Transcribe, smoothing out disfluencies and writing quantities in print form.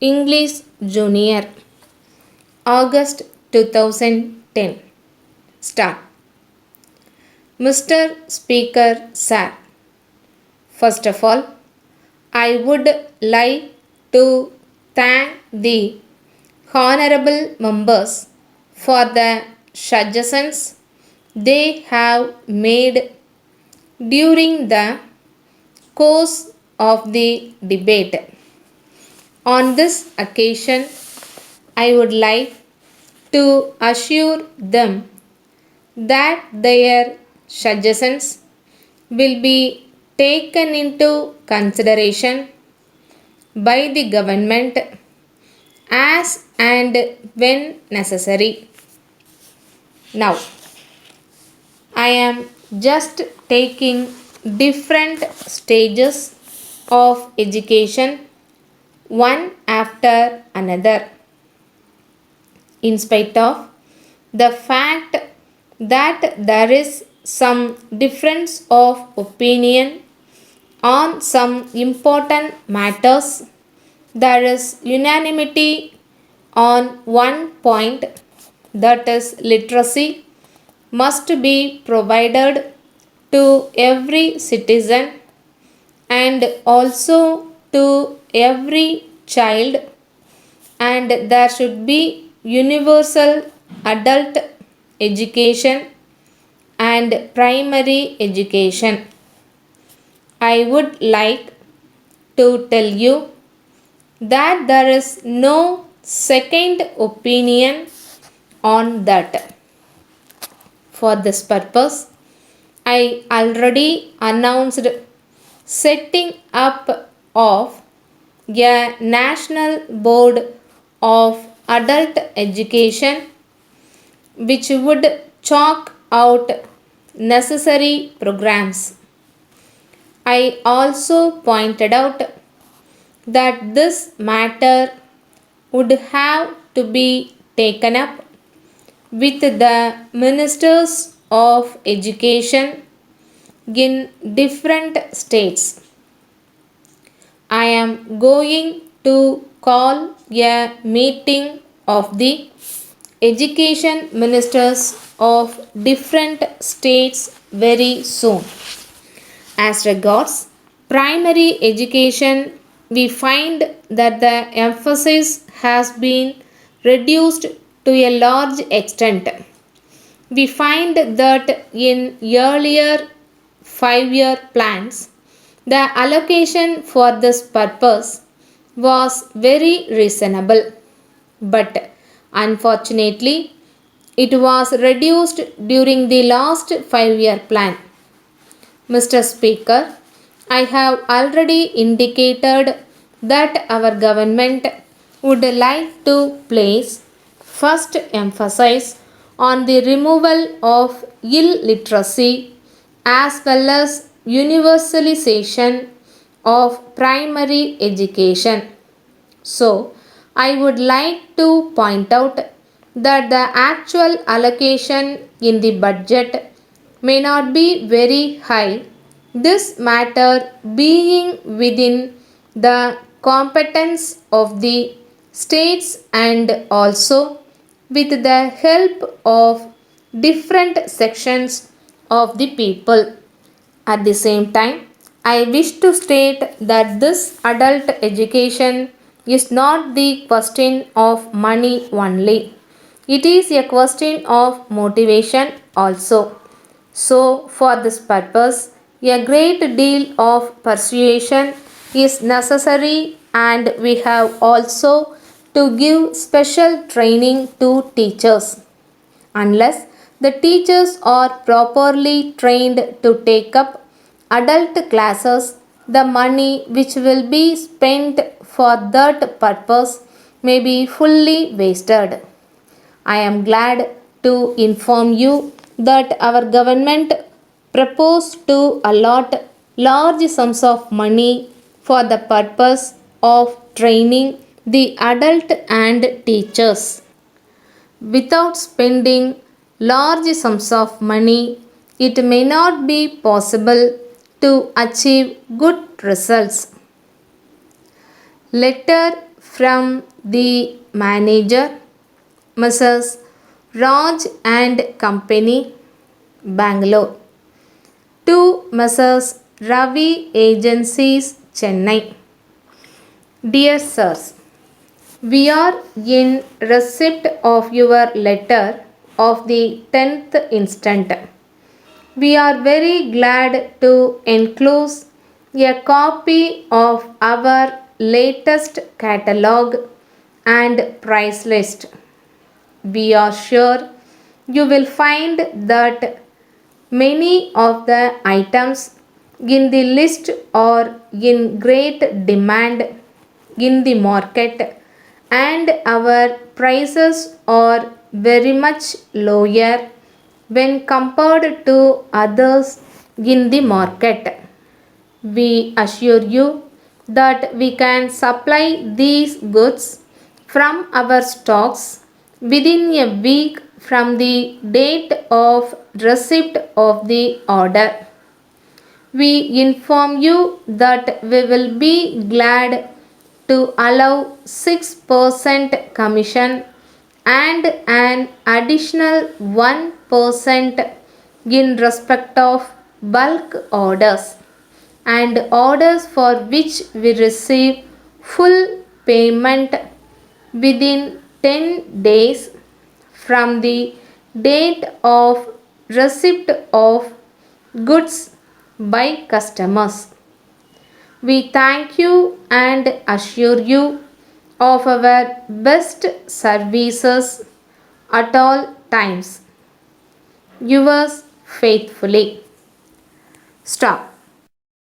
English Junior, August 2010. Start. Mr. Speaker, Sir. First of all, I would like to thank the honorable members for the suggestions they have made during the course of the debate. On this occasion, I would like to assure them that their suggestions will be taken into consideration by the government as and when necessary. Now, I am just taking different stages of education one after another, in spite of the fact that there is some difference of opinion on some important matters. There is unanimity on one point, that is, literacy must be provided to every citizen and also to every child, and there should be universal adult education and primary education. I would like to tell you that there is no second opinion on that. For this purpose, I already announced setting up of a national board of adult education which would chalk out necessary programs. I also pointed out that this matter would have to be taken up with the ministers of education in different states. I am going to call a meeting of the education ministers of different states very soon. As regards primary education, we find that the emphasis has been reduced to a large extent. We find that in earlier 5-year plans, the allocation for this purpose was very reasonable, but unfortunately, it was reduced during the last 5-year plan. Mr. Speaker, I have already indicated that our government would like to place first emphasis on the removal of illiteracy as well as universalization of primary education. So, I would like to point out that the actual allocation in the budget may not be very high, this matter being within the competence of the states and also with the help of different sections of the people. At the same time, I wish to state that this adult education is not the question of money only. It is a question of motivation also. So, for this purpose, a great deal of persuasion is necessary, and we have also to give special training to teachers. Unless the teachers are properly trained to take up adult classes, the money which will be spent for that purpose may be fully wasted. I am glad to inform you that our government proposed to allot large sums of money for the purpose of training the adult and teachers. Without spending large sums of money, it may not be possible to achieve good results. Letter from the manager, Mrs. Raj and Company, Bangalore, to Mrs. Ravi Agencies, Chennai. Dear Sirs, we are in receipt of your letter of the 10th instant. We are very glad to enclose a copy of our latest catalog and price list. We are sure you will find that many of the items in the list are in great demand in the market, and our prices are very much lower when compared to others in the market. We assure you that we can supply these goods from our stocks within a week from the date of receipt of the order. We inform you that we will be glad to allow 6% commission and an additional 1% in respect of bulk orders and orders for which we receive full payment within 10 days from the date of receipt of goods by customers. We thank you and assure you of our best services at all times. Yours faithfully. Stop.